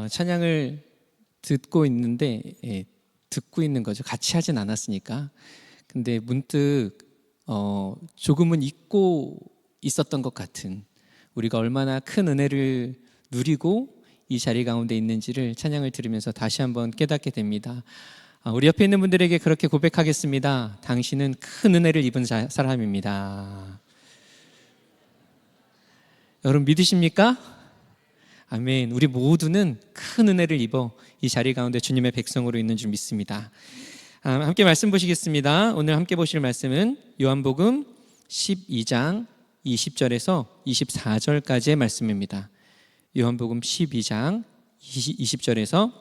찬양을 듣고 있는데 듣고 있는 거죠. 같이 하진 않았으니까. 근데 문득 조금은 잊고 있었던 것 같은, 우리가 얼마나 큰 은혜를 누리고 이 자리 가운데 있는지를 찬양을 들으면서 다시 한번 깨닫게 됩니다. 우리 옆에 있는 분들에게 그렇게 고백하겠습니다. 당신은 큰 은혜를 입은 사람입니다. 여러분 믿으십니까? 아멘. 우리 모두는 큰 은혜를 입어 이 자리 가운데 주님의 백성으로 있는 줄 믿습니다. 함께 말씀 보시겠습니다. 오늘 함께 보실 말씀은 요한복음 12장 20절에서 24절까지의 말씀입니다. 요한복음 12장 20절에서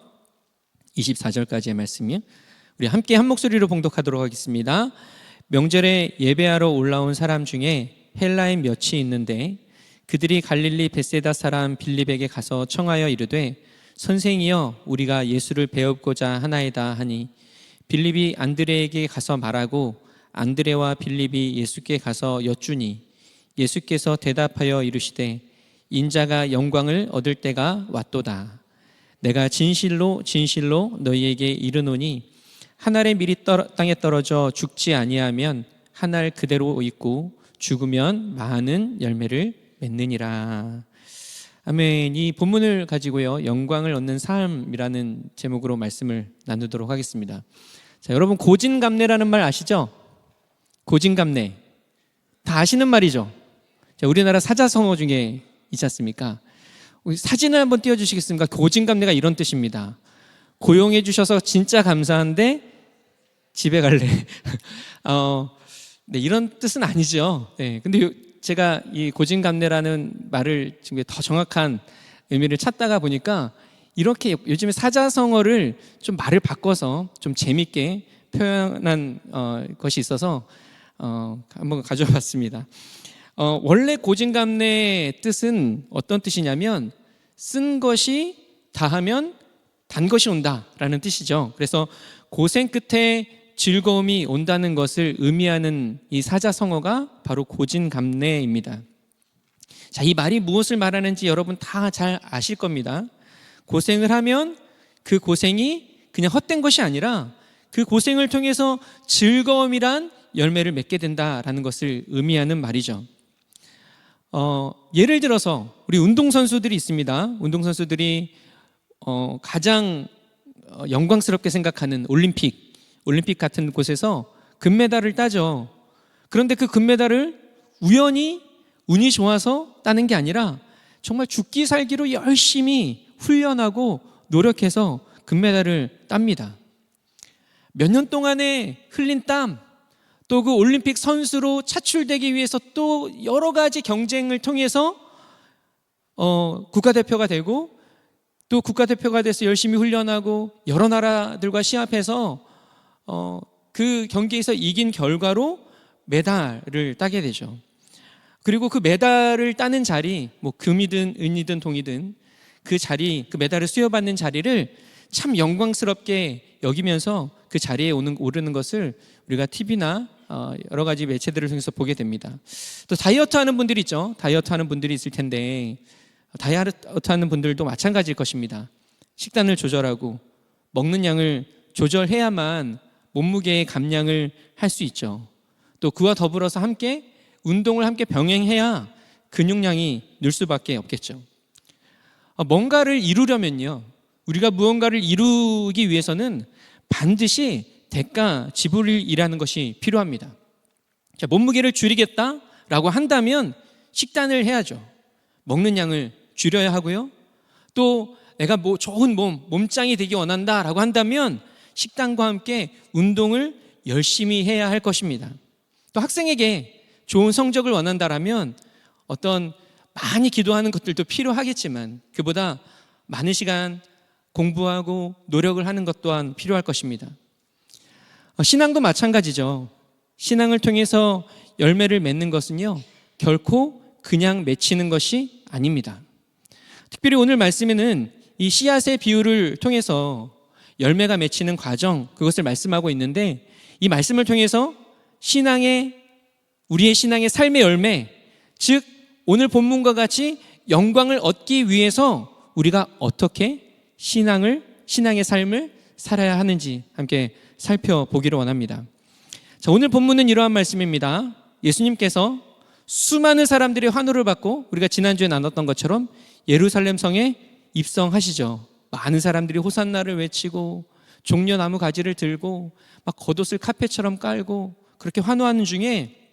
24절까지의 말씀이요. 우리 함께 한 목소리로 봉독하도록 하겠습니다. 명절에 예배하러 올라온 사람 중에 헬라인 몇이 있는데 그들이 갈릴리 벳세다 사람 빌립에게 가서 청하여 이르되 선생이여 우리가 예수를 배우고자 하나이다 하니 빌립이 안드레에게 가서 말하고 안드레와 빌립이 예수께 가서 여쭈니 예수께서 대답하여 이르시되 인자가 영광을 얻을 때가 왔도다. 내가 진실로 진실로 너희에게 이르노니 한 알의 밀이 땅에 떨어져 죽지 아니하면 한 알 그대로 있고 죽으면 많은 열매를 맺느니라. 아멘. 이 본문을 가지고요, 영광을 얻는 삶이라는 제목으로 말씀을 나누도록 하겠습니다. 자, 여러분 고진감래라는 말 아시죠? 고진감래 다 아시는 말이죠. 자, 우리나라 사자성어 중에 있지 않습니까? 사진을 한번 띄워주시겠습니까? 고진감래가 이런 뜻입니다. 고용해 주셔서 진짜 감사한데 집에 갈래. 네, 이런 뜻은 아니죠. 네, 근데 제가 이 고진감래라는 말을 지금 더 정확한 의미를 찾다가 보니까 이렇게 요즘에 사자성어를 좀 말을 바꿔서 좀 재밌게 표현한 것이 있어서 한번 가져와 봤습니다. 원래 고진감래의 뜻은 어떤 뜻이냐면 쓴 것이 다하면 단 것이 온다라는 뜻이죠. 그래서 고생 끝에 즐거움이 온다는 것을 의미하는 이 사자성어가 바로 고진감래입니다. 자, 이 말이 무엇을 말하는지 여러분 다 잘 아실 겁니다. 고생을 하면 그 고생이 그냥 헛된 것이 아니라 그 고생을 통해서 즐거움이란 열매를 맺게 된다라는 것을 의미하는 말이죠. 예를 들어서 우리 운동선수들이 있습니다. 운동선수들이 가장 영광스럽게 생각하는 올림픽 같은 곳에서 금메달을 따죠. 그런데 그 금메달을 우연히 운이 좋아서 따는 게 아니라 정말 죽기 살기로 열심히 훈련하고 노력해서 금메달을 땁니다. 몇 년 동안에 흘린 땀, 또 그 올림픽 선수로 차출되기 위해서 또 여러 가지 경쟁을 통해서 국가대표가 되고 또 국가대표가 돼서 열심히 훈련하고 여러 나라들과 시합해서 그 경기에서 이긴 결과로 메달을 따게 되죠. 그리고 그 메달을 따는 자리, 뭐 금이든 은이든 동이든 그 자리, 그 메달을 수여받는 자리를 참 영광스럽게 여기면서 그 자리에 오르는 것을 우리가 TV나 여러 가지 매체들을 통해서 보게 됩니다. 또 다이어트 하는 분들이 있죠. 다이어트 하는 분들이 있을 텐데 다이어트 하는 분들도 마찬가지일 것입니다. 식단을 조절하고 먹는 양을 조절해야만 몸무게의 감량을 할 수 있죠. 또 그와 더불어서 함께 운동을 함께 병행해야 근육량이 늘 수밖에 없겠죠. 뭔가를 이루려면요, 우리가 무언가를 이루기 위해서는 반드시 대가 지불이라는 것이 필요합니다. 자, 몸무게를 줄이겠다라고 한다면 식단을 해야죠. 먹는 양을 줄여야 하고요. 또 내가 뭐 좋은 몸짱이 되기 원한다라고 한다면 식단과 함께 운동을 열심히 해야 할 것입니다. 또 학생에게 좋은 성적을 원한다라면 어떤 많이 기도하는 것들도 필요하겠지만 그보다 많은 시간 공부하고 노력을 하는 것 또한 필요할 것입니다. 신앙도 마찬가지죠. 신앙을 통해서 열매를 맺는 것은요, 결코 그냥 맺히는 것이 아닙니다. 특별히 오늘 말씀에는 이 씨앗의 비유를 통해서 열매가 맺히는 과정, 그것을 말씀하고 있는데 이 말씀을 통해서 우리의 신앙의 삶의 열매, 즉 오늘 본문과 같이 영광을 얻기 위해서 우리가 어떻게 신앙의 삶을 살아야 하는지 함께 살펴보기를 원합니다. 자, 오늘 본문은 이러한 말씀입니다. 예수님께서 수많은 사람들의 환호를 받고 우리가 지난주에 나눴던 것처럼 예루살렘 성에 입성하시죠. 많은 사람들이 호산나를 외치고 종려나무 가지를 들고 막 겉옷을 카펫처럼 깔고 그렇게 환호하는 중에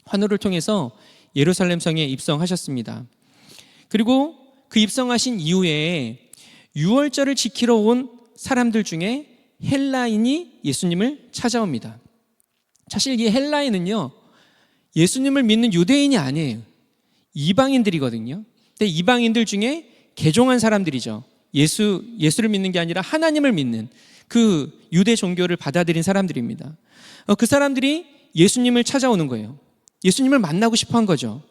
환호를 통해서 예루살렘 성에 입성하셨습니다. 그리고 그 입성하신 이후에 유월절을 지키러 온 사람들 중에 헬라인이 예수님을 찾아옵니다. 사실 이 헬라인은요, 예수님을 믿는 유대인이 아니에요. 이방인들이거든요. 근데 이방인들 중에 개종한 사람들이죠. 예수를 믿는 게 아니라 하나님을 믿는 그 유대 종교를 받아들인 사람들입니다. 그 사람들이 예수님을 찾아오는 거예요. 예수님을 만나고 싶어 한 거죠.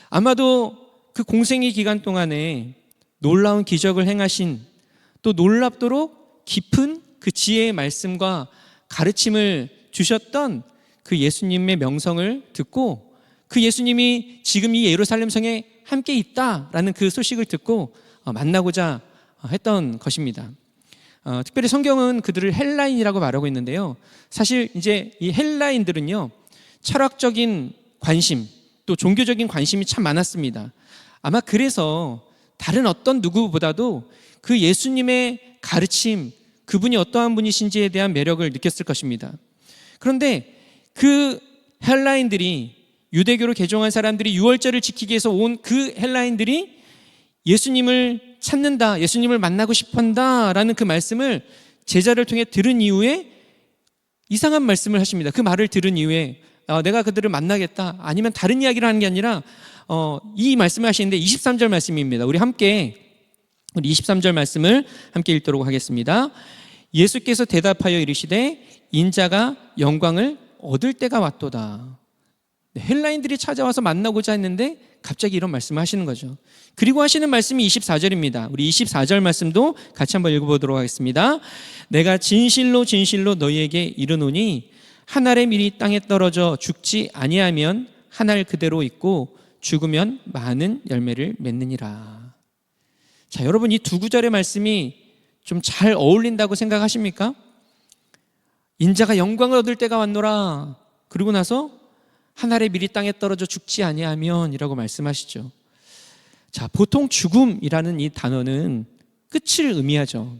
아마도 그 공생의 기간 동안에 놀라운 기적을 행하신, 또 놀랍도록 깊은 그 지혜의 말씀과 가르침을 주셨던 그 예수님의 명성을 듣고 그 예수님이 지금 이 예루살렘 성에 함께 있다라는 그 소식을 듣고 만나고자 했던 것입니다. 특별히 성경은 그들을 헬라인이라고 말하고 있는데요. 사실 이제 이 헬라인들은요, 철학적인 관심, 또 종교적인 관심이 참 많았습니다. 아마 그래서 다른 어떤 누구보다도 그 예수님의 가르침, 그분이 어떠한 분이신지에 대한 매력을 느꼈을 것입니다. 그런데 그 헬라인들이, 유대교로 개종한 사람들이 유월절을 지키기 위해서 온 그 헬라인들이 예수님을 찾는다, 예수님을 만나고 싶어한다라는 그 말씀을 제자를 통해 들은 이후에 이상한 말씀을 하십니다. 그 말을 들은 이후에 내가 그들을 만나겠다, 아니면 다른 이야기를 하는 게 아니라 이 말씀을 하시는데 23절 말씀입니다. 우리 23절 말씀을 함께 읽도록 하겠습니다. 예수께서 대답하여 이르시되 인자가 영광을 얻을 때가 왔도다. 헬라인들이 찾아와서 만나고자 했는데 갑자기 이런 말씀을 하시는 거죠. 그리고 하시는 말씀이 24절입니다. 우리 24절 말씀도 같이 한번 읽어보도록 하겠습니다. 내가 진실로 진실로 너희에게 이르노니 한 알의 밀이 땅에 떨어져 죽지 아니하면 한 알 그대로 있고 죽으면 많은 열매를 맺느니라. 자, 여러분, 이 두 구절의 말씀이 좀 잘 어울린다고 생각하십니까? 인자가 영광을 얻을 때가 왔노라. 그리고 나서 한 알의 밀이 땅에 떨어져 죽지 아니하면 이라고 말씀하시죠. 자, 보통 죽음이라는 이 단어는 끝을 의미하죠.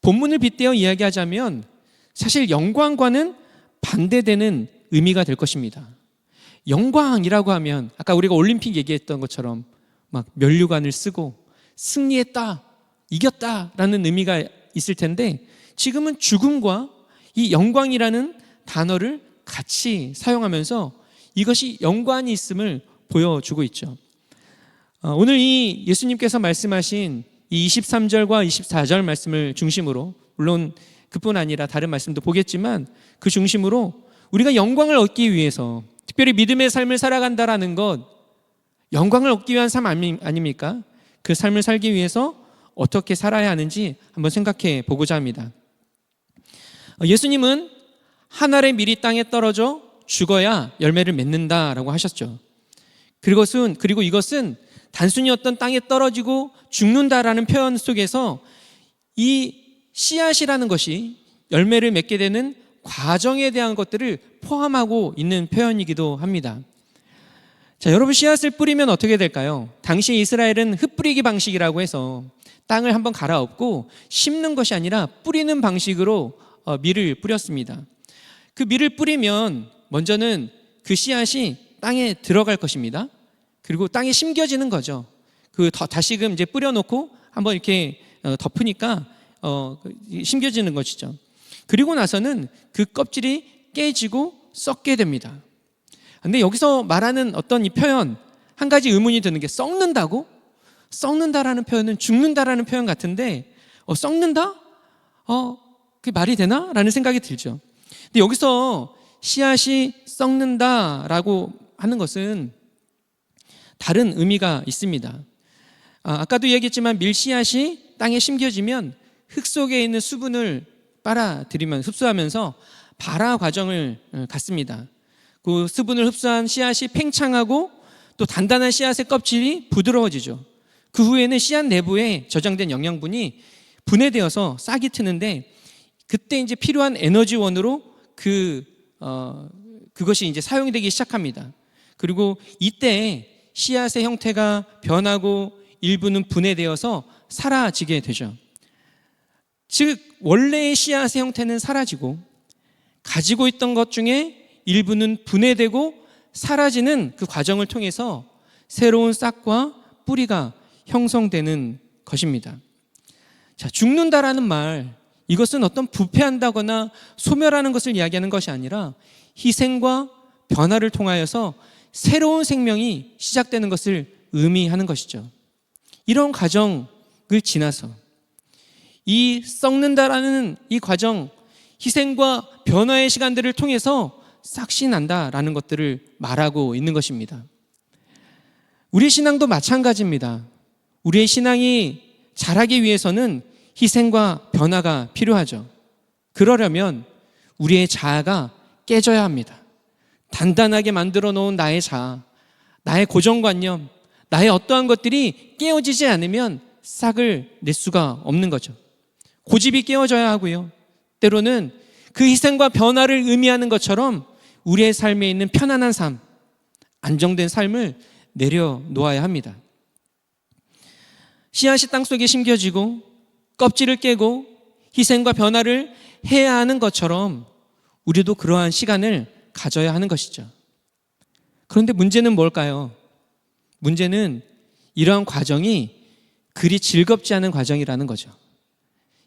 본문을 빗대어 이야기하자면 사실 영광과는 반대되는 의미가 될 것입니다. 영광이라고 하면 아까 우리가 올림픽 얘기했던 것처럼 막 면류관을 쓰고 승리했다, 이겼다라는 의미가 있을 텐데, 지금은 죽음과 이 영광이라는 단어를 같이 사용하면서 이것이 연관이 있음을 보여주고 있죠. 오늘 이 예수님께서 말씀하신 이 23절과 24절 말씀을 중심으로, 물론 그뿐 아니라 다른 말씀도 보겠지만 그 중심으로 우리가 영광을 얻기 위해서, 특별히 믿음의 삶을 살아간다라는 것, 영광을 얻기 위한 삶 아닙니까? 그 삶을 살기 위해서 어떻게 살아야 하는지 한번 생각해 보고자 합니다. 예수님은 한 알의 밀이 땅에 떨어져 죽어야 열매를 맺는다라고 하셨죠. 그리고 이것은 단순히 어떤 땅에 떨어지고 죽는다라는 표현 속에서 이 씨앗이라는 것이 열매를 맺게 되는 과정에 대한 것들을 포함하고 있는 표현이기도 합니다. 자, 여러분, 씨앗을 뿌리면 어떻게 될까요? 당시 이스라엘은 흙뿌리기 방식이라고 해서 땅을 한번 갈아엎고 심는 것이 아니라 뿌리는 방식으로 밀을 뿌렸습니다. 그 밀을 뿌리면 먼저는 그 씨앗이 땅에 들어갈 것입니다. 그리고 땅에 심겨지는 거죠. 다시금 이제 뿌려놓고 한번 이렇게 덮으니까 심겨지는 것이죠. 그리고 나서는 그 껍질이 깨지고 썩게 됩니다. 근데 여기서 말하는 어떤 이 표현, 한 가지 의문이 드는 게, 썩는다고? 썩는다라는 표현은 죽는다라는 표현 같은데 썩는다? 그게 말이 되나? 라는 생각이 들죠. 근데 여기서 씨앗이 썩는다라고 하는 것은 다른 의미가 있습니다. 아까도 얘기했지만 밀씨앗이 땅에 심겨지면 흙 속에 있는 수분을 빨아들이면 흡수하면서 발화 과정을 갖습니다. 그 수분을 흡수한 씨앗이 팽창하고 또 단단한 씨앗의 껍질이 부드러워지죠. 그 후에는 씨앗 내부에 저장된 영양분이 분해되어서 싹이 트는데 그때 이제 필요한 에너지원으로 그것이 이제 사용되기 시작합니다. 그리고 이때 씨앗의 형태가 변하고 일부는 분해되어서 사라지게 되죠. 즉 원래의 씨앗의 형태는 사라지고 가지고 있던 것 중에 일부는 분해되고 사라지는 그 과정을 통해서 새로운 싹과 뿌리가 형성되는 것입니다. 자, 죽는다라는 말, 이것은 어떤 부패한다거나 소멸하는 것을 이야기하는 것이 아니라 희생과 변화를 통하여서 새로운 생명이 시작되는 것을 의미하는 것이죠. 이런 과정을 지나서 이 썩는다라는 이 과정, 희생과 변화의 시간들을 통해서 싹이 난다라는 것들을 말하고 있는 것입니다. 우리의 신앙도 마찬가지입니다. 우리의 신앙이 자라기 위해서는 희생과 변화가 필요하죠. 그러려면 우리의 자아가 깨져야 합니다. 단단하게 만들어 놓은 나의 자아, 나의 고정관념, 나의 어떠한 것들이 깨어지지 않으면 싹을 낼 수가 없는 거죠. 고집이 깨어져야 하고요. 때로는 그 희생과 변화를 의미하는 것처럼 우리의 삶에 있는 편안한 삶, 안정된 삶을 내려놓아야 합니다. 씨앗이 땅속에 심겨지고 껍질을 깨고 희생과 변화를 해야 하는 것처럼 우리도 그러한 시간을 가져야 하는 것이죠. 그런데 문제는 뭘까요? 문제는 이러한 과정이 그리 즐겁지 않은 과정이라는 거죠.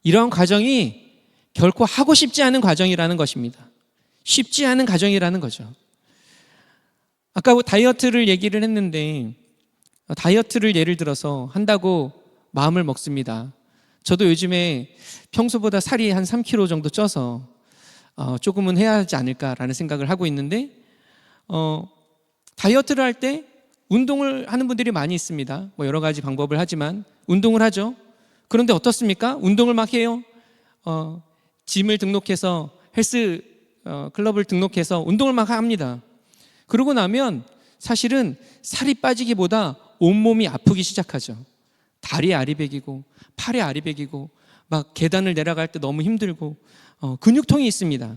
이러한 과정이 결코 하고 싶지 않은 과정이라는 것입니다. 쉽지 않은 과정이라는 거죠. 아까 다이어트를 얘기를 했는데 다이어트를 예를 들어서 한다고 마음을 먹습니다. 저도 요즘에 평소보다 살이 한 3kg 정도 쪄서 조금은 해야 하지 않을까라는 생각을 하고 있는데 다이어트를 할 때 운동을 하는 분들이 많이 있습니다. 뭐 여러 가지 방법을 하지만 운동을 하죠. 그런데 어떻습니까? 운동을 막 해요. 짐을 등록해서 헬스 클럽을 등록해서 운동을 막 합니다. 그러고 나면 사실은 살이 빠지기보다 온몸이 아프기 시작하죠. 다리에 아리백이고 팔에 아리백이고 막 계단을 내려갈 때 너무 힘들고 근육통이 있습니다.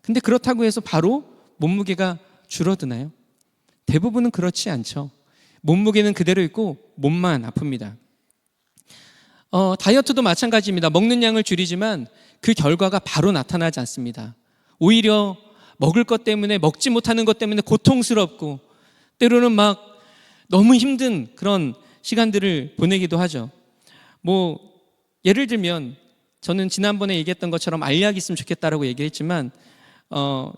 근데 그렇다고 해서 바로 몸무게가 줄어드나요? 대부분은 그렇지 않죠. 몸무게는 그대로 있고 몸만 아픕니다. 다이어트도 마찬가지입니다. 먹는 양을 줄이지만 그 결과가 바로 나타나지 않습니다. 오히려 먹을 것 때문에, 먹지 못하는 것 때문에 고통스럽고 때로는 막 너무 힘든 그런 시간들을 보내기도 하죠. 뭐 예를 들면 저는 지난번에 얘기했던 것처럼 알약이 있으면 좋겠다라고 얘기했지만 또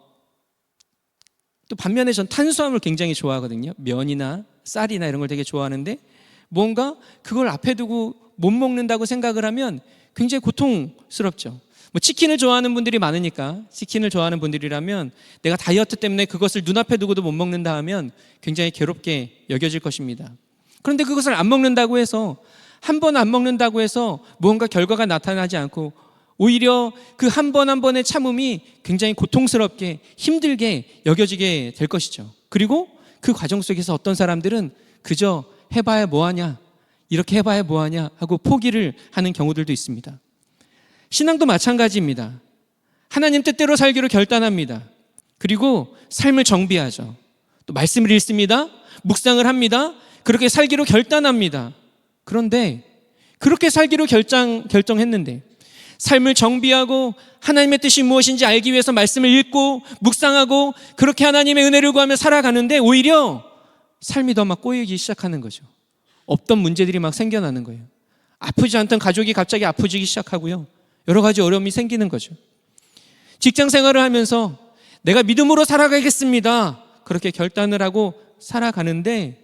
반면에 전 탄수화물 굉장히 좋아하거든요. 면이나 쌀이나 이런 걸 되게 좋아하는데 뭔가 그걸 앞에 두고 못 먹는다고 생각을 하면 굉장히 고통스럽죠. 뭐 치킨을 좋아하는 분들이 많으니까 치킨을 좋아하는 분들이라면 내가 다이어트 때문에 그것을 눈앞에 두고도 못 먹는다 하면 굉장히 괴롭게 여겨질 것입니다. 그런데 그것을 안 먹는다고 해서 한 번 안 먹는다고 해서 무언가 결과가 나타나지 않고 오히려 그 한 번 한 번의 참음이 굉장히 고통스럽게 힘들게 여겨지게 될 것이죠. 그리고 그 과정 속에서 어떤 사람들은 그저 해봐야 뭐하냐, 이렇게 해봐야 뭐하냐 하고 포기를 하는 경우들도 있습니다. 신앙도 마찬가지입니다. 하나님 뜻대로 살기로 결단합니다. 그리고 삶을 정비하죠. 또 말씀을 읽습니다. 묵상을 합니다. 그렇게 살기로 결단합니다. 그런데 그렇게 살기로 결정했는데 삶을 정비하고 하나님의 뜻이 무엇인지 알기 위해서 말씀을 읽고 묵상하고 그렇게 하나님의 은혜를 구하며 살아가는데 오히려 삶이 더 막 꼬이기 시작하는 거죠. 없던 문제들이 막 생겨나는 거예요. 아프지 않던 가족이 갑자기 아프지기 시작하고요. 여러 가지 어려움이 생기는 거죠. 직장 생활을 하면서 내가 믿음으로 살아가겠습니다. 그렇게 결단을 하고 살아가는데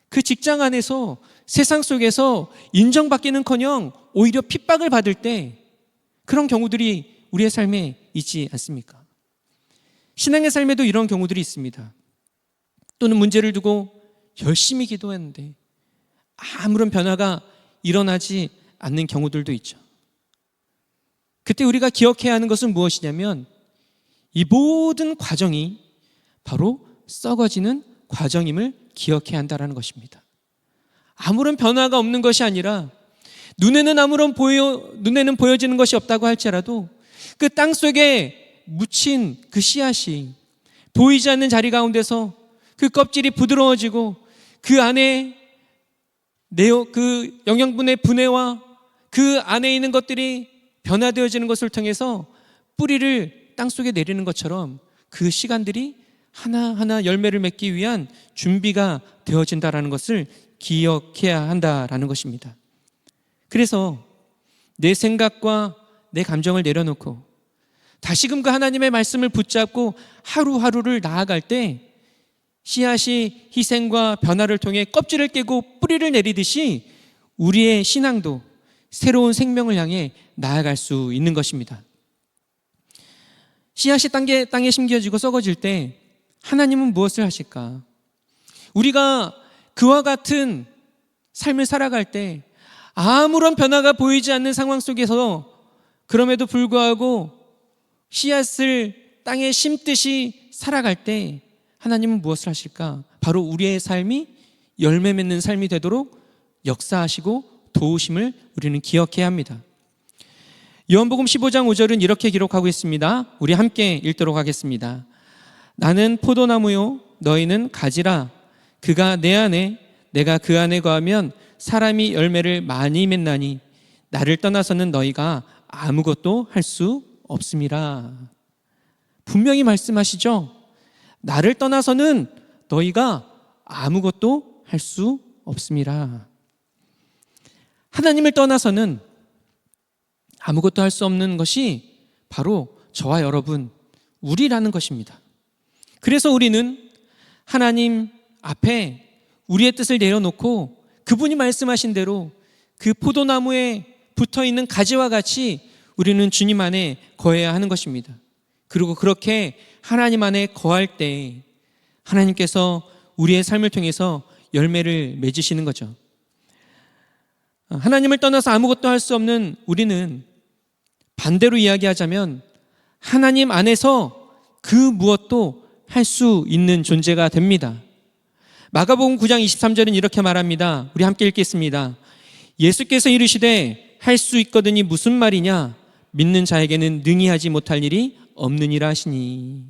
그 직장 안에서 세상 속에서 인정받기는커녕 오히려 핍박을 받을 때 그런 경우들이 우리의 삶에 있지 않습니까? 신앙의 삶에도 이런 경우들이 있습니다. 또는 문제를 두고 열심히 기도했는데 아무런 변화가 일어나지 않는 경우들도 있죠. 그때 우리가 기억해야 하는 것은 무엇이냐면 이 모든 과정이 바로 썩어지는 과정임을 기억해야 한다는 것입니다. 아무런 변화가 없는 것이 아니라 눈에는 보여지는 것이 없다고 할지라도 그 땅 속에 묻힌 그 씨앗이 보이지 않는 자리 가운데서 그 껍질이 부드러워지고 그 안에 그 영양분의 분해와 그 안에 있는 것들이 변화되어지는 것을 통해서 뿌리를 땅 속에 내리는 것처럼 그 시간들이 하나하나 열매를 맺기 위한 준비가 되어진다라는 것을 기억해야 한다라는 것입니다. 그래서 내 생각과 내 감정을 내려놓고 다시금 그 하나님의 말씀을 붙잡고 하루하루를 나아갈 때 씨앗이 희생과 변화를 통해 껍질을 깨고 뿌리를 내리듯이 우리의 신앙도 새로운 생명을 향해 나아갈 수 있는 것입니다. 씨앗이 땅에 심겨지고 썩어질 때 하나님은 무엇을 하실까? 우리가 그와 같은 삶을 살아갈 때 아무런 변화가 보이지 않는 상황 속에서 그럼에도 불구하고 씨앗을 땅에 심듯이 살아갈 때 하나님은 무엇을 하실까? 바로 우리의 삶이 열매 맺는 삶이 되도록 역사하시고 도우심을 우리는 기억해야 합니다. 요한복음 15장 5절은 이렇게 기록하고 있습니다. 우리 함께 읽도록 하겠습니다. 나는 포도나무요 너희는 가지라. 그가 내 안에 내가 그 안에 거하면 사람이 열매를 많이 맺나니 나를 떠나서는 너희가 아무것도 할 수 없음이라. 분명히 말씀하시죠. 나를 떠나서는 너희가 아무것도 할 수 없음이라. 하나님을 떠나서는 아무것도 할 수 없는 것이 바로 저와 여러분, 우리라는 것입니다. 그래서 우리는 하나님 앞에 우리의 뜻을 내려놓고 그분이 말씀하신 대로 그 포도나무에 붙어있는 가지와 같이 우리는 주님 안에 거해야 하는 것입니다. 그리고 그렇게 하나님 안에 거할 때 하나님께서 우리의 삶을 통해서 열매를 맺으시는 거죠. 하나님을 떠나서 아무것도 할 수 없는 우리는 반대로 이야기하자면 하나님 안에서 그 무엇도 할 수 있는 존재가 됩니다. 마가복음 9장 23절은 이렇게 말합니다. 우리 함께 읽겠습니다. 예수께서 이르시되 할 수 있거든이 무슨 말이냐? 믿는 자에게는 능히 하지 못할 일이 없느니라 하시니.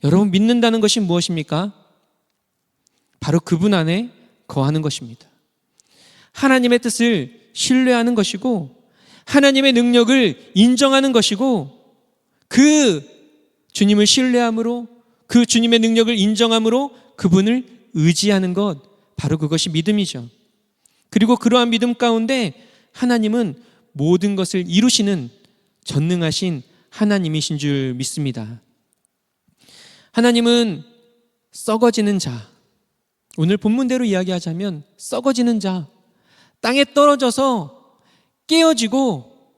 여러분, 믿는다는 것이 무엇입니까? 바로 그분 안에 거하는 것입니다. 하나님의 뜻을 신뢰하는 것이고 하나님의 능력을 인정하는 것이고 그 주님을 신뢰함으로 그 주님의 능력을 인정함으로 그분을 의지하는 것, 바로 그것이 믿음이죠. 그리고 그러한 믿음 가운데 하나님은 모든 것을 이루시는 전능하신 하나님이신 줄 믿습니다. 하나님은 썩어지는 자, 오늘 본문대로 이야기하자면 썩어지는 자, 땅에 떨어져서 깨어지고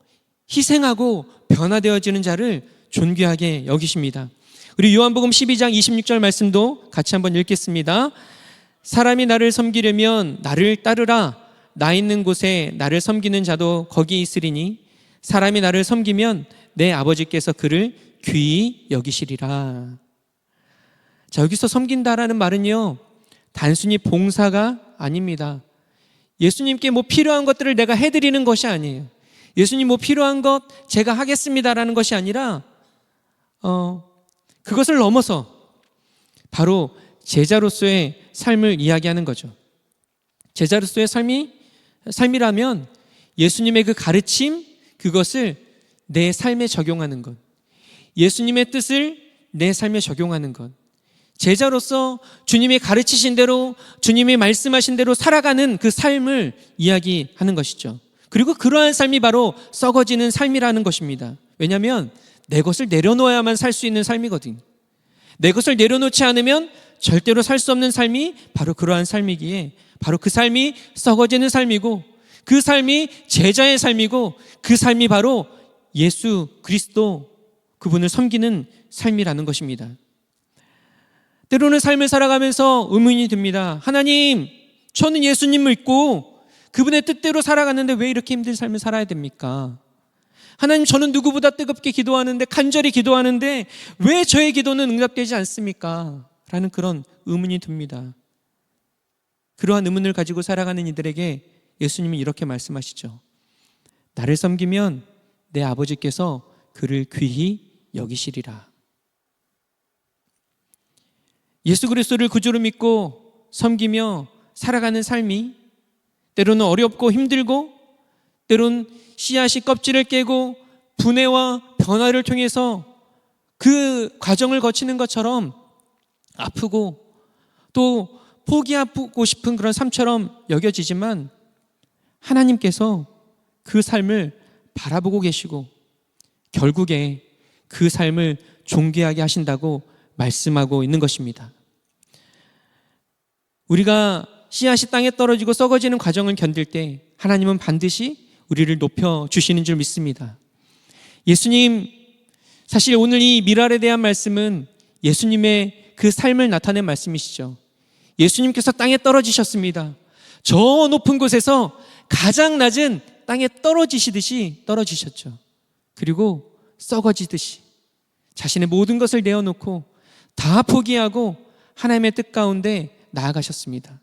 희생하고 변화되어지는 자를 존귀하게 여기십니다. 우리 요한복음 12장 26절 말씀도 같이 한번 읽겠습니다. 사람이 나를 섬기려면 나를 따르라. 나 있는 곳에 나를 섬기는 자도 거기 있으리니 사람이 나를 섬기면 내 아버지께서 그를 귀히 여기시리라. 자, 여기서 섬긴다라는 말은요, 단순히 봉사가 아닙니다. 예수님께 뭐 필요한 것들을 내가 해드리는 것이 아니에요. 예수님 뭐 필요한 것 제가 하겠습니다라는 것이 아니라 그것을 넘어서 바로 제자로서의 삶을 이야기하는 거죠. 제자로서의 삶이라면 예수님의 그 가르침, 그것을 내 삶에 적용하는 것, 예수님의 뜻을 내 삶에 적용하는 것, 제자로서 주님이 가르치신 대로, 주님이 말씀하신 대로 살아가는 그 삶을 이야기하는 것이죠. 그리고 그러한 삶이 바로 썩어지는 삶이라는 것입니다. 왜냐하면 내 것을 내려놓아야만 살 수 있는 삶이거든요. 내 것을 내려놓지 않으면 절대로 살 수 없는 삶이 바로 그러한 삶이기에 바로 그 삶이 썩어지는 삶이고 그 삶이 제자의 삶이고 그 삶이 바로 예수 그리스도 그분을 섬기는 삶이라는 것입니다. 때로는 삶을 살아가면서 의문이 듭니다. 하나님, 저는 예수님 믿고 그분의 뜻대로 살아갔는데 왜 이렇게 힘든 삶을 살아야 됩니까? 하나님, 저는 누구보다 뜨겁게 기도하는데, 간절히 기도하는데 왜 저의 기도는 응답되지 않습니까? 라는 그런 의문이 듭니다. 그러한 의문을 가지고 살아가는 이들에게 예수님이 이렇게 말씀하시죠. 나를 섬기면 내 아버지께서 그를 귀히 여기시리라. 예수 그리스도를 구주로 믿고 섬기며 살아가는 삶이 때로는 어렵고 힘들고 때로는 씨앗이 껍질을 깨고 분해와 변화를 통해서 그 과정을 거치는 것처럼 아프고 또 포기하고 싶은 그런 삶처럼 여겨지지만 하나님께서 그 삶을 바라보고 계시고 결국에 그 삶을 존귀하게 하신다고 말씀하고 있는 것입니다. 우리가 씨앗이 땅에 떨어지고 썩어지는 과정을 견딜 때 하나님은 반드시 우리를 높여주시는 줄 믿습니다. 예수님, 사실 오늘 이 미랄에 대한 말씀은 예수님의 그 삶을 나타낸 말씀이시죠. 예수님께서 땅에 떨어지셨습니다. 저 높은 곳에서 가장 낮은 땅에 떨어지시듯이 떨어지셨죠. 그리고 썩어지듯이 자신의 모든 것을 내어놓고 다 포기하고 하나님의 뜻 가운데 나아가셨습니다.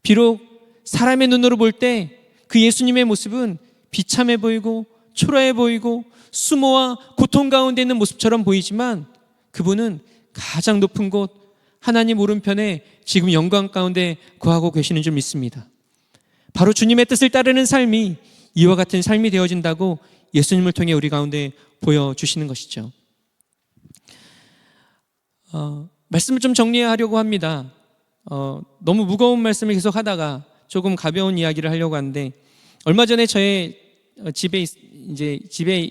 비록 사람의 눈으로 볼 때 그 예수님의 모습은 비참해 보이고 초라해 보이고 수모와 고통 가운데 있는 모습처럼 보이지만 그분은 가장 높은 곳 하나님 오른편에 지금 영광 가운데 거하고 계시는 줄 믿습니다. 바로 주님의 뜻을 따르는 삶이 이와 같은 삶이 되어진다고 예수님을 통해 우리 가운데 보여주시는 것이죠. 말씀을 좀 정리하려고 합니다. 너무 무거운 말씀을 계속 하다가 조금 가벼운 이야기를 하려고 하는데, 얼마 전에 저의 집에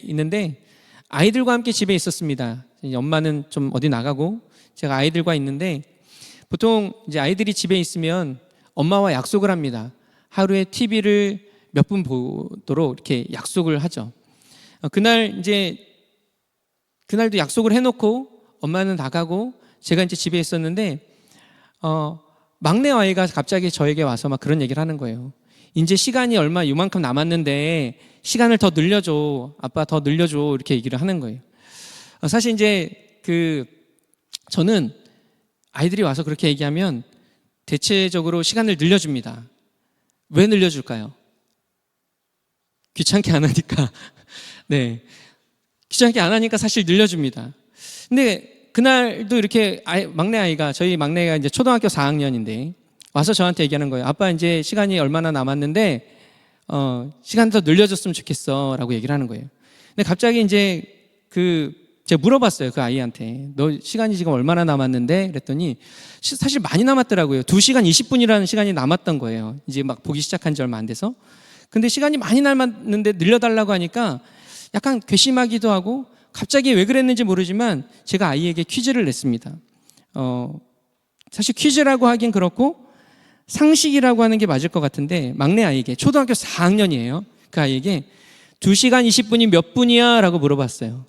있는데 아이들과 함께 집에 있었습니다. 엄마는 좀 어디 나가고 제가 아이들과 있는데, 보통 이제 아이들이 집에 있으면 엄마와 약속을 합니다. 하루에 TV를 몇 분 보도록 이렇게 약속을 하죠. 그날도 약속을 해놓고 엄마는 나가고 제가 이제 집에 있었는데, 막내 아이가 갑자기 저에게 와서 막 그런 얘기를 하는 거예요. 이제 시간이 요만큼 남았는데 시간을 더 늘려줘. 아빠 더 늘려줘. 이렇게 얘기를 하는 거예요. 사실 이제 저는 아이들이 와서 그렇게 얘기하면 대체적으로 시간을 늘려줍니다. 왜 늘려줄까요? 귀찮게 안 하니까. 네. 귀찮게 안 하니까 사실 늘려줍니다. 근데 그날도 이렇게 막내 아이가, 저희 막내가 이제 초등학교 4학년인데 와서 저한테 얘기하는 거예요. 아빠 이제 시간이 얼마나 남았는데 시간 더 늘려줬으면 좋겠어 라고 얘기를 하는 거예요. 근데 갑자기 이제 제가 물어봤어요. 그 아이한테 너 시간이 지금 얼마나 남았는데 그랬더니 사실 많이 남았더라고요. 2시간 20분이라는 시간이 남았던 거예요. 이제 막 보기 시작한 지 얼마 안 돼서. 근데 시간이 많이 남았는데 늘려달라고 하니까 약간 괘씸하기도 하고, 갑자기 왜 그랬는지 모르지만 제가 아이에게 퀴즈를 냈습니다. 사실 퀴즈라고 하긴 그렇고 상식이라고 하는 게 맞을 것 같은데, 막내 아이에게, 초등학교 4학년이에요. 그 아이에게 2시간 20분이 몇 분이야? 라고 물어봤어요.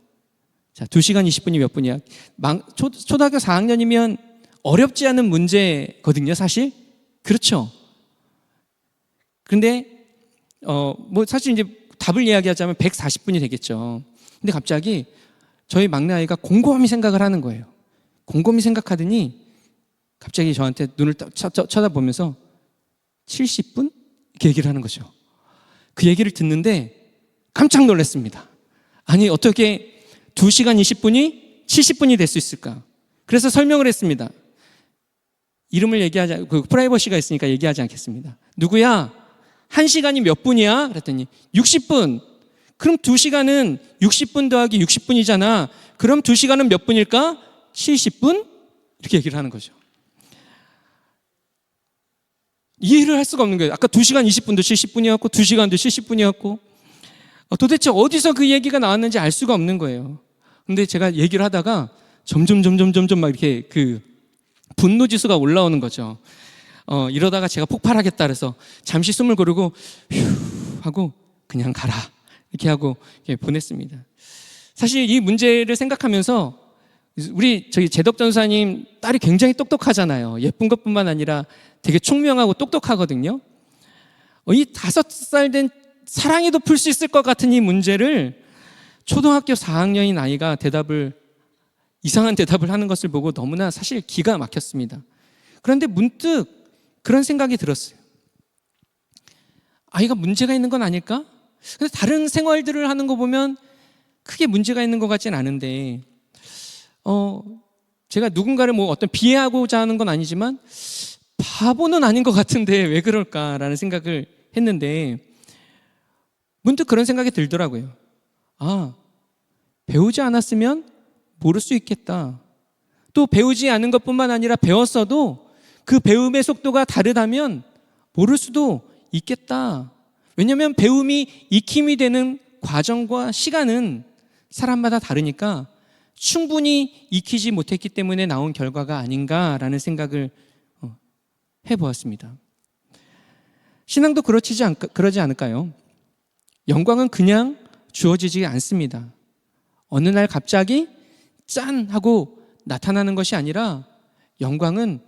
자, 2시간 20분이 몇 분이야? 초등학교 4학년이면 어렵지 않은 문제거든요, 사실. 그렇죠. 근데 사실 이제 답을 이야기하자면 140분이 되겠죠. 근데 갑자기 저희 막내 아이가 곰곰이 생각을 하는 거예요. 곰곰이 생각하더니 갑자기 저한테 눈을 쳐다보면서 70분? 이렇게 얘기를 하는 거죠. 그 얘기를 듣는데 깜짝 놀랐습니다. 아니, 어떻게 2시간 20분이 70분이 될 수 있을까? 그래서 설명을 했습니다. 이름을 프라이버시가 있으니까 얘기하지 않겠습니다. 누구야? 1시간이 몇 분이야? 그랬더니 60분. 그럼 2시간은 60분 더하기 60분이잖아. 그럼 2시간은 몇 분일까? 70분? 이렇게 얘기를 하는 거죠. 이해를 할 수가 없는 거예요. 아까 2시간 20분도 70분이었고 2시간도 70분이었고 도대체 어디서 그 얘기가 나왔는지 알 수가 없는 거예요. 근데 제가 얘기를 하다가 점점 막 이렇게 분노 지수가 올라오는 거죠. 이러다가 제가 폭발하겠다 그래서 잠시 숨을 고르고 휴 하고 그냥 가라 이렇게 하고 이렇게 보냈습니다. 사실 이 문제를 생각하면서 우리 제덕 전사님 딸이 굉장히 똑똑하잖아요. 예쁜 것뿐만 아니라 되게 총명하고 똑똑하거든요. 이 5살 된 사랑이도 풀 수 있을 것 같은 이 문제를 초등학교 4학년인 아이가 이상한 대답을 하는 것을 보고 너무나 사실 기가 막혔습니다. 그런데 문득 그런 생각이 들었어요. 아이가 문제가 있는 건 아닐까? 근데 다른 생활들을 하는 거 보면 크게 문제가 있는 것 같진 않은데, 제가 누군가를 뭐 어떤 비하하고자 하는 건 아니지만 바보는 아닌 것 같은데 왜 그럴까라는 생각을 했는데, 문득 그런 생각이 들더라고요. 배우지 않았으면 모를 수 있겠다. 또 배우지 않은 것뿐만 아니라 배웠어도 그 배움의 속도가 다르다면 모를 수도 있겠다. 왜냐하면 배움이 익힘이 되는 과정과 시간은 사람마다 다르니까 충분히 익히지 못했기 때문에 나온 결과가 아닌가라는 생각을 해보았습니다. 신앙도 그러지 않을까요? 영광은 그냥 주어지지 않습니다. 어느 날 갑자기 짠 하고 나타나는 것이 아니라 영광은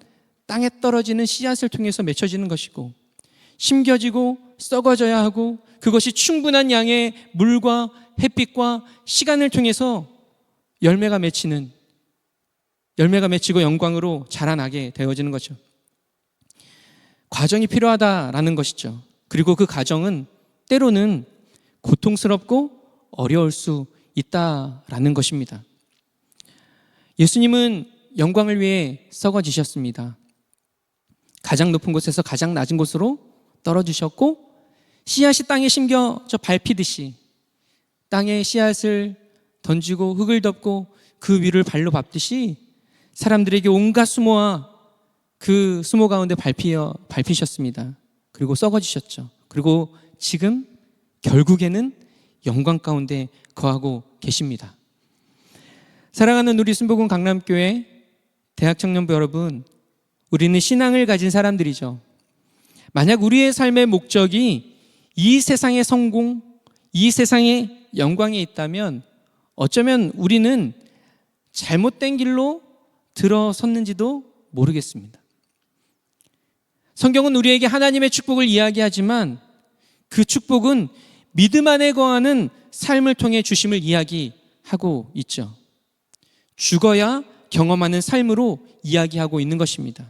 땅에 떨어지는 씨앗을 통해서 맺혀지는 것이고, 심겨지고 썩어져야 하고, 그것이 충분한 양의 물과 햇빛과 시간을 통해서 열매가 맺히고 영광으로 자라나게 되어지는 거죠. 과정이 필요하다라는 것이죠. 그리고 그 과정은 때로는 고통스럽고 어려울 수 있다라는 것입니다. 예수님은 영광을 위해 썩어지셨습니다. 가장 높은 곳에서 가장 낮은 곳으로 떨어지셨고, 씨앗이 땅에 심겨져 밟히듯이 땅에 씨앗을 던지고 흙을 덮고 그 위를 발로 밟듯이 사람들에게 온갖 수모와 그 수모 가운데 밟히셨습니다. 그리고 썩어지셨죠. 그리고 지금 결국에는 영광 가운데 거하고 계십니다. 사랑하는 우리 순복음 강남교회 대학 청년부 여러분, 우리는 신앙을 가진 사람들이죠. 만약 우리의 삶의 목적이 이 세상의 성공, 이 세상의 영광에 있다면 어쩌면 우리는 잘못된 길로 들어섰는지도 모르겠습니다. 성경은 우리에게 하나님의 축복을 이야기하지만 그 축복은 믿음 안에 거하는 삶을 통해 주심을 이야기하고 있죠. 죽어야 경험하는 삶으로 이야기하고 있는 것입니다.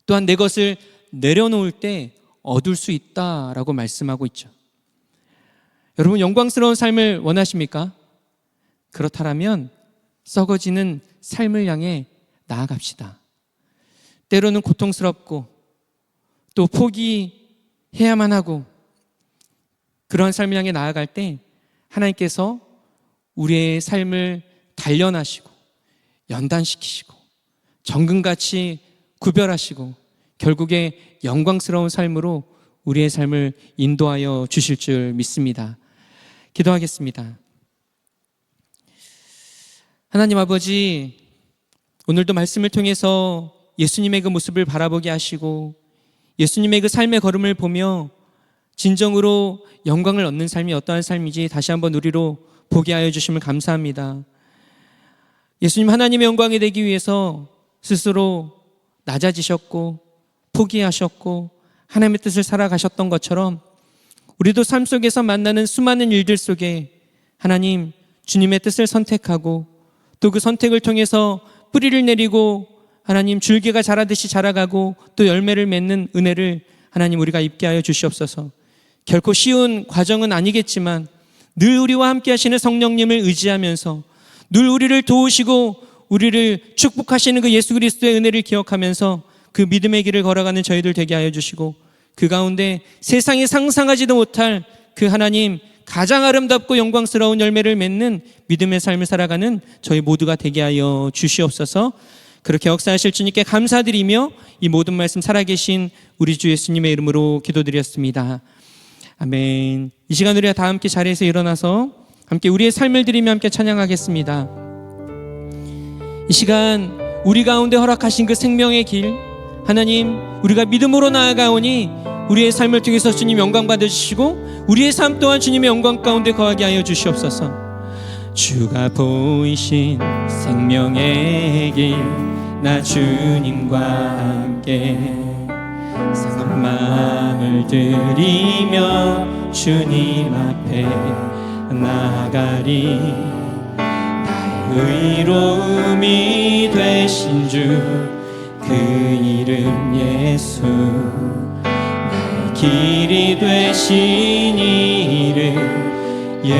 또한 내 것을 내려놓을 때 얻을 수 있다라고 말씀하고 있죠. 여러분, 영광스러운 삶을 원하십니까? 그렇다면 썩어지는 삶을 향해 나아갑시다. 때로는 고통스럽고 또 포기해야만 하고, 그러한 삶을 향해 나아갈 때 하나님께서 우리의 삶을 단련하시고 연단시키시고 정금같이 구별하시고 결국에 영광스러운 삶으로 우리의 삶을 인도하여 주실 줄 믿습니다. 기도하겠습니다. 하나님 아버지, 오늘도 말씀을 통해서 예수님의 그 모습을 바라보게 하시고 예수님의 그 삶의 걸음을 보며 진정으로 영광을 얻는 삶이 어떠한 삶인지 다시 한번 우리로 보게 하여 주심을 감사합니다. 예수님, 하나님의 영광이 되기 위해서 스스로 낮아지셨고 포기하셨고 하나님의 뜻을 살아가셨던 것처럼 우리도 삶 속에서 만나는 수많은 일들 속에 하나님, 주님의 뜻을 선택하고 또 그 선택을 통해서 뿌리를 내리고 하나님, 줄기가 자라듯이 자라가고 또 열매를 맺는 은혜를 하나님 우리가 입게 하여 주시옵소서. 결코 쉬운 과정은 아니겠지만 늘 우리와 함께 하시는 성령님을 의지하면서 늘 우리를 도우시고 우리를 축복하시는 그 예수 그리스도의 은혜를 기억하면서 그 믿음의 길을 걸어가는 저희들 되게 하여 주시고, 그 가운데 세상이 상상하지도 못할 그 하나님 가장 아름답고 영광스러운 열매를 맺는 믿음의 삶을 살아가는 저희 모두가 되게 하여 주시옵소서. 그렇게 역사하실 주님께 감사드리며 이 모든 말씀 살아계신 우리 주 예수님의 이름으로 기도드렸습니다. 아멘. 이 시간 우리가 다 함께 자리에서 일어나서 함께 우리의 삶을 드리며 함께 찬양하겠습니다. 이 시간 우리 가운데 허락하신 그 생명의 길, 하나님, 우리가 믿음으로 나아가오니 우리의 삶을 통해서 주님 영광 받아주시고 우리의 삶 또한 주님의 영광 가운데 거하게 하여 주시옵소서. 주가 보이신 생명의 길, 나 주님과 함께 산 마음을 들이며 주님 앞에 나가리. 나의 의로움이 되신 주, 그 이름 예수, 나의 길이 되신 이름 예수.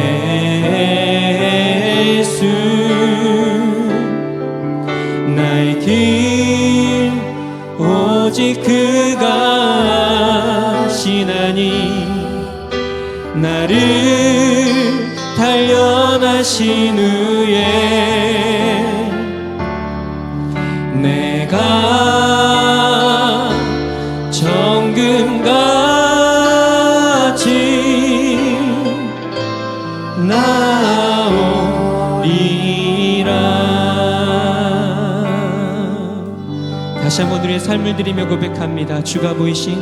나의 길 오직 그가 하시나니 나를 단련하신 후에 내가 정금같이 나오리라. 다시 한번 우리의 삶을 드리며 고백합니다. 주가 보이신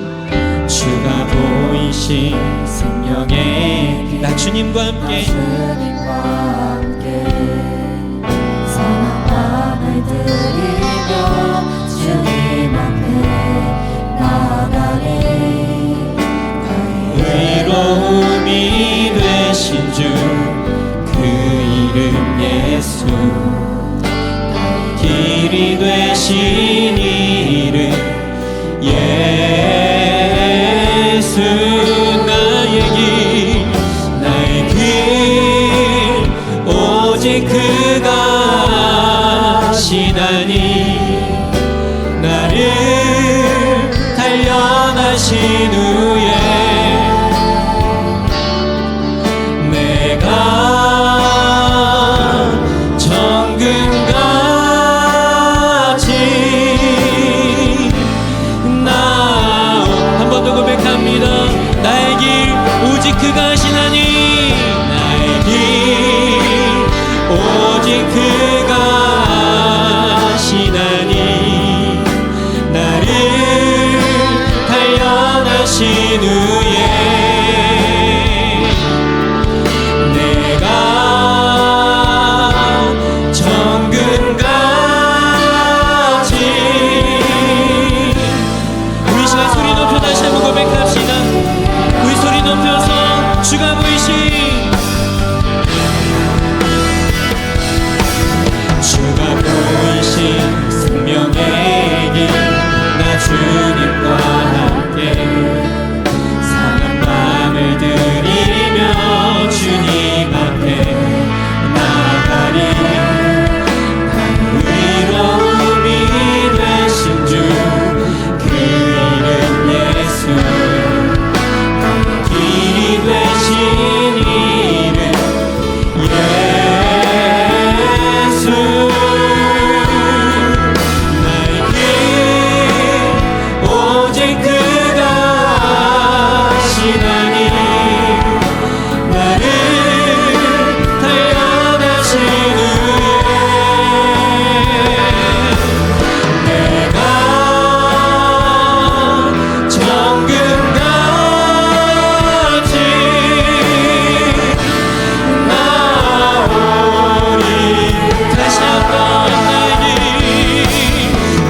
생명의 나 주님과 함께 선한 마음을 드리며 주님 앞에 나아가리. 의로움이 되신 주 그 이름 예수. 길이 되신 이름 예수. 나의 길 오직 그가 하시나니 나를 단련하신 후에 내가 정금같이 한 번 더 고백합니다. 나의 길 오직 그가 하시나니 나의 길 오직 그가 하시나니 나를 단련하신 후에 내가 정금같이. 우리 시간 소리 높여 다시 한번 고백합시다. 우리 소리 높여서 주가 보이신 생명의 길 나 주님과 함께 상한 마음을 드리며 주님 앞에 나가리. 의로움이 되신 주 그 이름 예수. 길이 되신 이름 예수. 나의 길 오직 그가 하시나니 나를 단련하신 후에 내가 정금같이 나오리. 다시 한번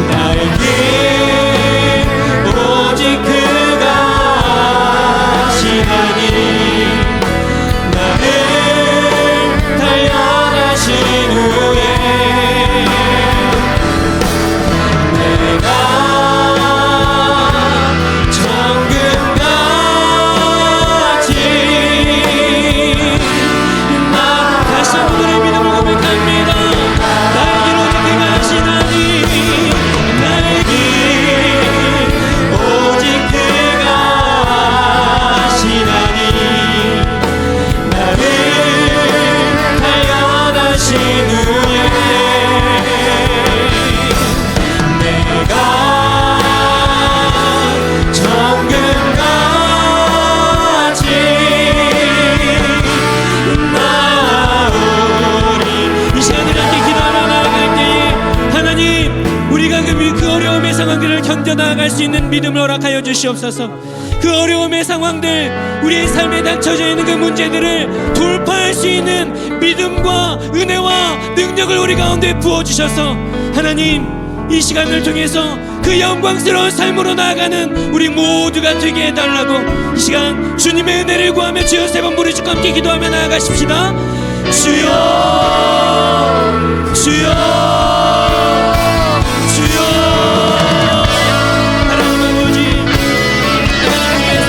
나의 길 오직 그가 하시나니 나를 단련하신 후에 내가 정금같이 다시 한번 우리의 믿음을 고백합니다. 나의 길 오직 그가 하시나니 나의 길 오직 그가 하시나니 나를 단련하신 후에 내가 정금같이 나오리. 이 시간을 함께 기도하며 나아갈 때에 하나님 우리가 그 어려움의 상황들을 견뎌나갈 수 있는 믿음을 허락하여 주시옵소서. 그 어려움의 상황들, 우리의 삶에 닥쳐져 있는 그 문제들을 돌파할 수 있는 믿음과 은혜와 능력을 우리 가운데 부어주셔서 하나님 이 시간을 통해서 그 영광스러운 삶으로 나아가는 우리 모두가 되게 해달라고 이 시간 주님의 은혜를 구하며 주여 세 번 부르시고 함께 기도하며 나아가십시다. 주여 주여 주여. 하나님 아버지, 하나님 위해서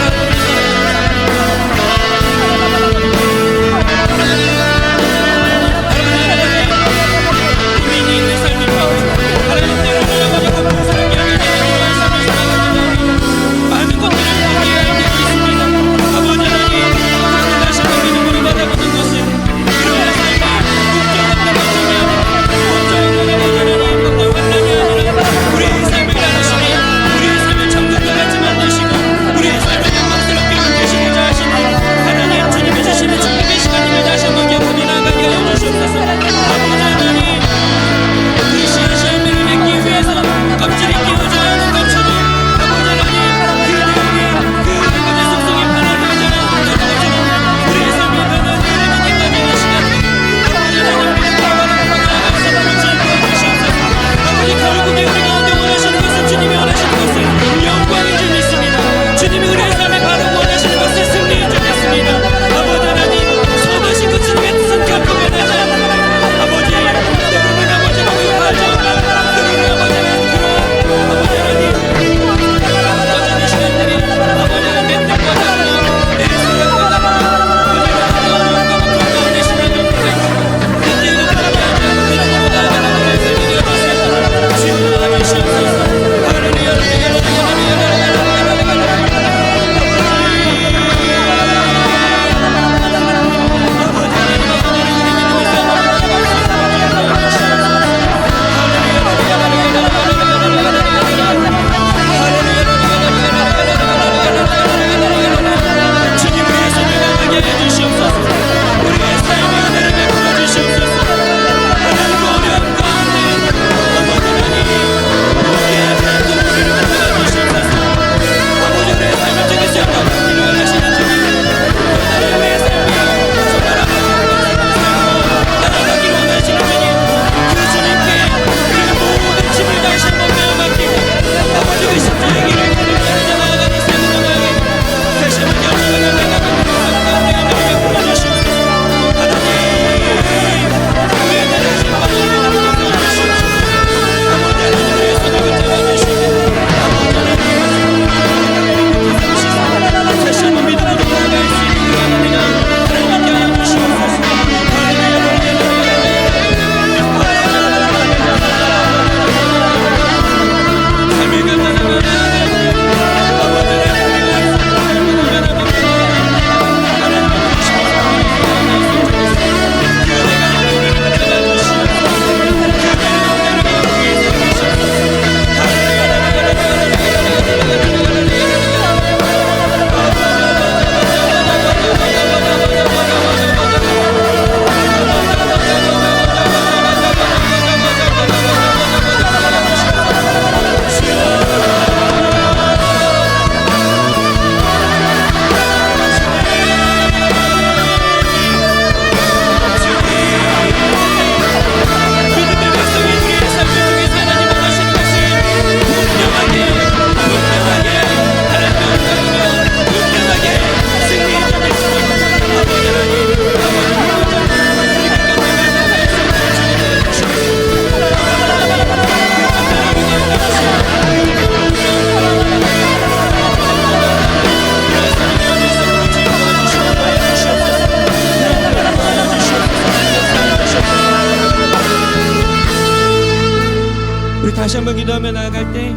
다시 한번 기도하며 나아갈 때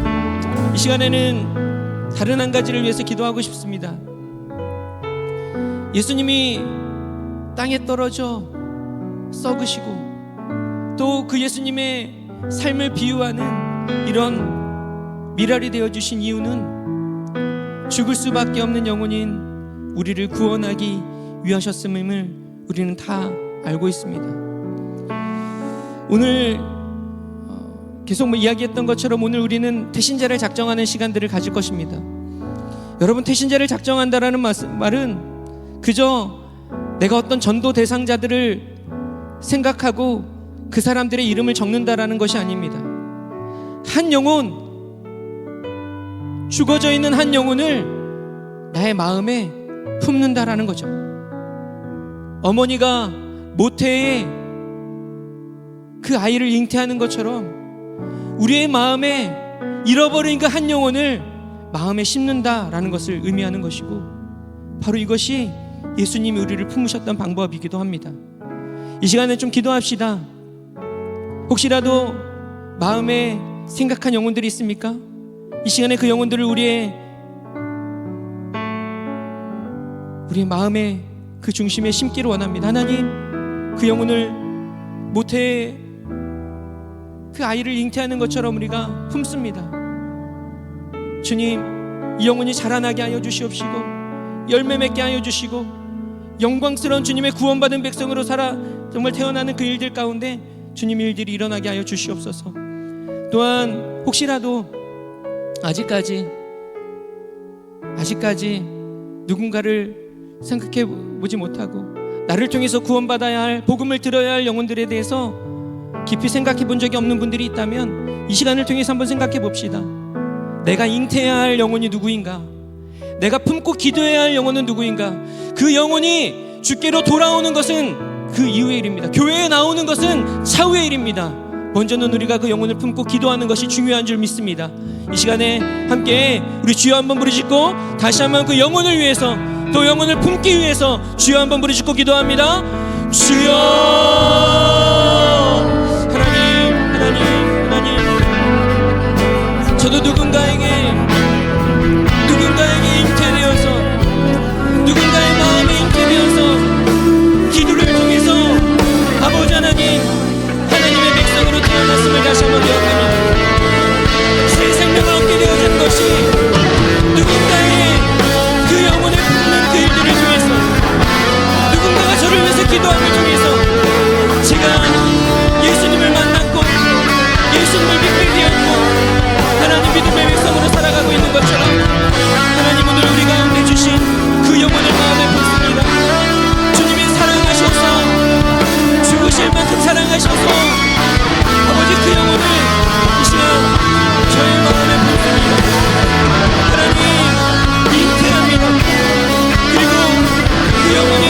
이 시간에는 다른 한 가지를 위해서 기도하고 싶습니다. 예수님이 땅에 떨어져 썩으시고 또 그 예수님의 삶을 비유하는 이런 미랄이 되어주신 이유는 죽을 수밖에 없는 영혼인 우리를 구원하기 위하셨음을 우리는 다 알고 있습니다. 오늘 계속 이야기했던 것처럼 오늘 우리는 태신자를 작정하는 시간들을 가질 것입니다. 여러분, 태신자를 작정한다라는 말은 그저 내가 어떤 전도 대상자들을 생각하고 그 사람들의 이름을 적는다라는 것이 아닙니다. 한 영혼, 죽어져 있는 한 영혼을 나의 마음에 품는다라는 거죠. 어머니가 모태에 그 아이를 잉태하는 것처럼 우리의 마음에 잃어버린 그 한 영혼을 마음에 심는다라는 것을 의미하는 것이고, 바로 이것이 예수님이 우리를 품으셨던 방법이기도 합니다. 이 시간에 좀 기도합시다. 혹시라도 마음에 생각한 영혼들이 있습니까? 이 시간에 그 영혼들을 우리의 마음의 그 중심에 심기를 원합니다. 하나님, 그 영혼을 모태에 그 아이를 잉태하는 것처럼 우리가 품습니다. 주님, 이 영혼이 자라나게 하여 주시옵시고 열매 맺게 하여 주시고 영광스러운 주님의 구원받은 백성으로 살아 정말 태어나는 그 일들 가운데 주님 일들이 일어나게 하여 주시옵소서. 또한 혹시라도 아직까지 누군가를 생각해 보지 못하고 나를 통해서 구원받아야 할, 복음을 들어야 할 영혼들에 대해서 깊이 생각해 본 적이 없는 분들이 있다면 이 시간을 통해서 한번 생각해 봅시다. 내가 잉태해야 할 영혼이 누구인가? 내가 품고 기도해야 할 영혼은 누구인가? 그 영혼이 주께로 돌아오는 것은 그 이후의 일입니다. 교회에 나오는 것은 차후의 일입니다. 먼저는 우리가 그 영혼을 품고 기도하는 것이 중요한 줄 믿습니다. 이 시간에 함께 우리 주여 한번 부르짖고 다시 한번 그 영혼을 위해서, 또 영혼을 품기 위해서 주여 한번 부르짖고 기도합니다. 주여! 저도 누군가에게 잉태되어서, 누군가의 마음에 잉태되어서 기도를 통해서 아버지 하나님, 하나님의 백성으로 태어났음을 다시 한번 기억합니다. 새 생명을 얻게 되어진 것이 누군가의 그 영혼을 품는 그 일들을 통해서, 누군가가 저를 위해서 기도함을 통해서 제가 예수님을 만났고 예수님을 믿게 되었고 하나님 믿음의 백성으로 살아가고 있는 것처럼 하나님 오늘 우리 가운데 주신 그 영혼을 마음에 품습니다. 주님이 사랑하셔서 죽으실 만큼 사랑하셔서 아버지 그 영혼을 이 시간 저의 마음에 품습니다. 하나님 잉태합니다. 그리고 그 영혼이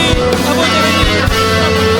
아버지 하나님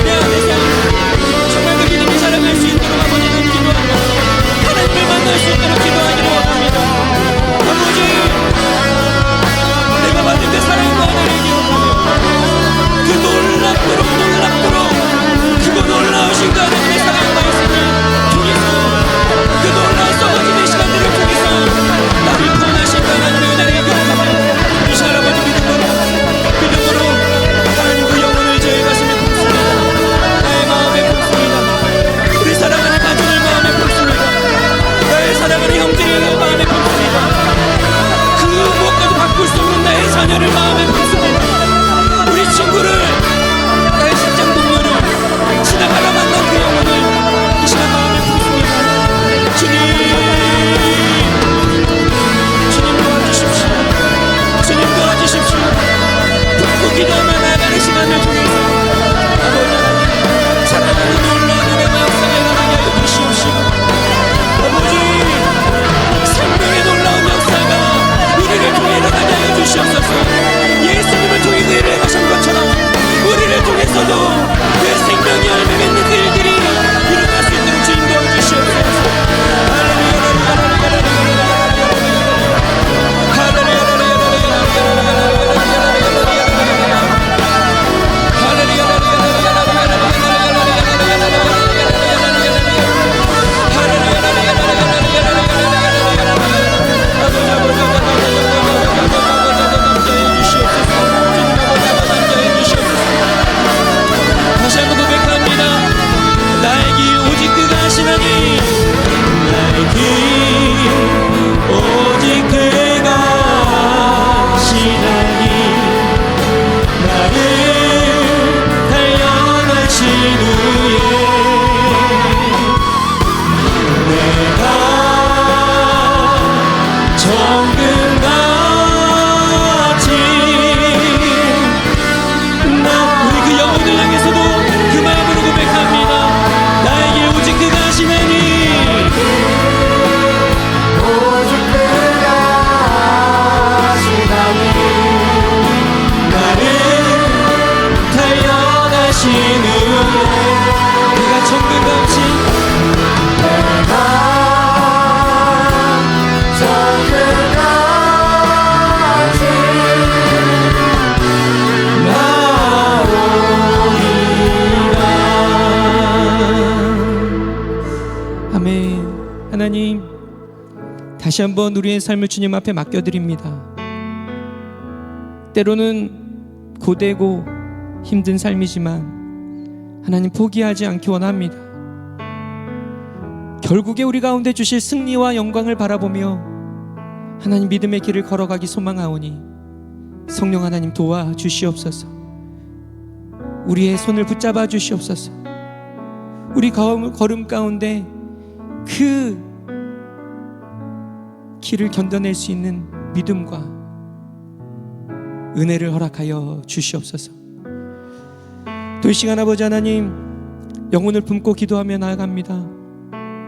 은혜 우리가 정금같이 아멘. 하나님, 다시 한번 우리의 삶을 주님 앞에 맡겨드립니다. 때로는 고되고 힘든 삶이지만 하나님 포기하지 않기 원합니다. 결국에 우리 가운데 주실 승리와 영광을 바라보며 하나님 믿음의 길을 걸어가기 소망하오니 성령 하나님 도와주시옵소서. 우리의 손을 붙잡아 주시옵소서. 우리 걸음 가운데 그 길을 견뎌낼 수 있는 믿음과 은혜를 허락하여 주시옵소서. 또 이 시간 아버지 하나님, 영혼을 품고 기도하며 나아갑니다.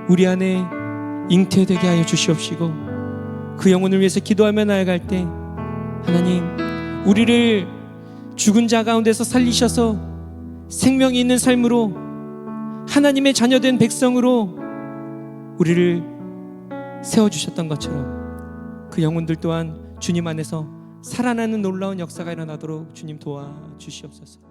우리 안에 잉태되게 하여 주시옵시고 그 영혼을 위해서 기도하며 나아갈 때 하나님, 우리를 죽은 자 가운데서 살리셔서 생명이 있는 삶으로 하나님의 자녀된 백성으로 우리를 세워주셨던 것처럼 그 영혼들 또한 주님 안에서 살아나는 놀라운 역사가 일어나도록 주님 도와주시옵소서.